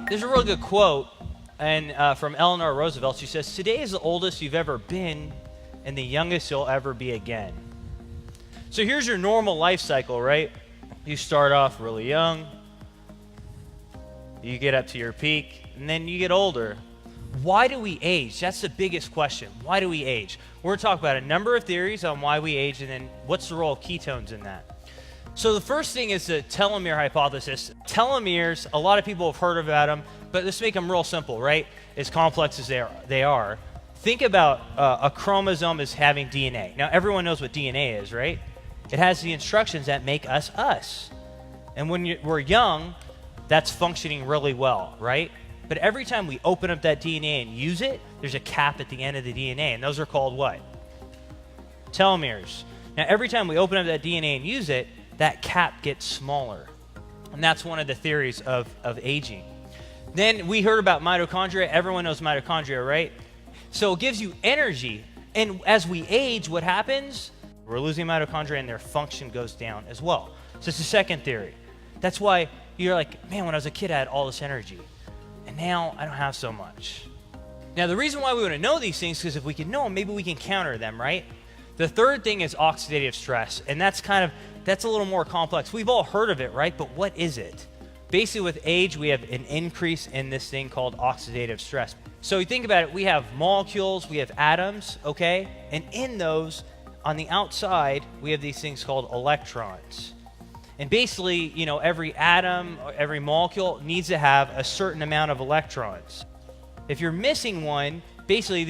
There's a real good quote from Eleanor Roosevelt. She says, "Today is the oldest you've ever been and the youngest you'll ever be again." So here's your normal life cycle, right? You start off really young, you get up to your peak, and then you get older. Why do we age? That's the biggest question. Why do we age? We're going to talk about a number of theories on why we age, and then what's the role of ketones in that. So the first thing is the telomere hypothesis. Telomeres, a lot of people have heard about them, but let's make them real simple, right? As complex as they are. Think about a chromosome as having DNA. Now, everyone knows what DNA is, right? It has the instructions that make us us. And when we're young, that's functioning really well, right? But every time we open up that DNA and use it, there's a cap at the end of the DNA, and those are called what? Telomeres. Now, every time we open up that DNA and use it, that cap gets smaller. And that's one of the theories of aging. Then we heard about mitochondria. Everyone knows mitochondria, right? So it gives you energy. And as we age, what happens? We're losing mitochondria and their function goes down as well. So it's the second theory. That's why you're like, man, when I was a kid, I had all this energy. And now I don't have so much. Now, the reason why we want to know these things is because if we can know them, maybe we can counter them, right? The third thing is oxidative stress. And that's a little more complex. We've all heard of it, right? But what is it? Basically, with age, we have an increase in this thing called oxidative stress. So you think about it, we have molecules, we have atoms, okay? And in those, on the outside, we have these things called electrons. And basically, every atom, every molecule needs to have a certain amount of electrons. If you're missing one, basically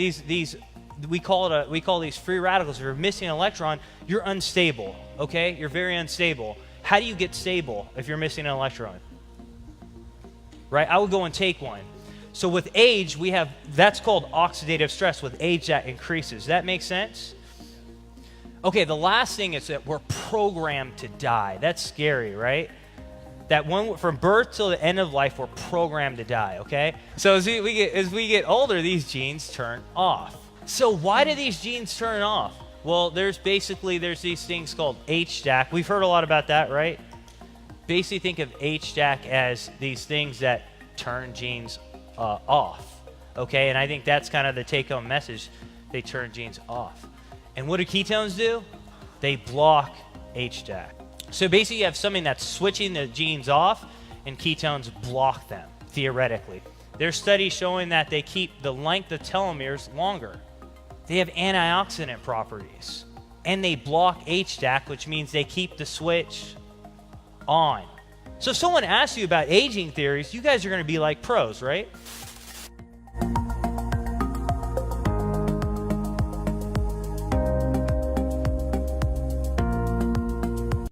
we call these free radicals. If you're missing an electron, you're unstable, okay? You're very unstable. How do you get stable if you're missing an electron? Right? I would go and take one. So with age, that's called oxidative stress. With age, that increases. Does that make sense? Okay, the last thing is that we're programmed to die. That's scary, right? That from birth till the end of life, we're programmed to die, okay? So as we get older, these genes turn off. So why do these genes turn off? Well, there's these things called HDAC. We've heard a lot about that, right? Basically think of HDAC as these things that turn genes off, okay? And I think that's kind of the take-home message. They turn genes off. And what do ketones do? They block HDAC. So basically you have something that's switching the genes off, and ketones block them, theoretically. There's studies showing that they keep the length of telomeres longer. They have antioxidant properties. And they block HDAC, which means they keep the switch on. So if someone asks you about aging theories, you guys are going to be like pros, right?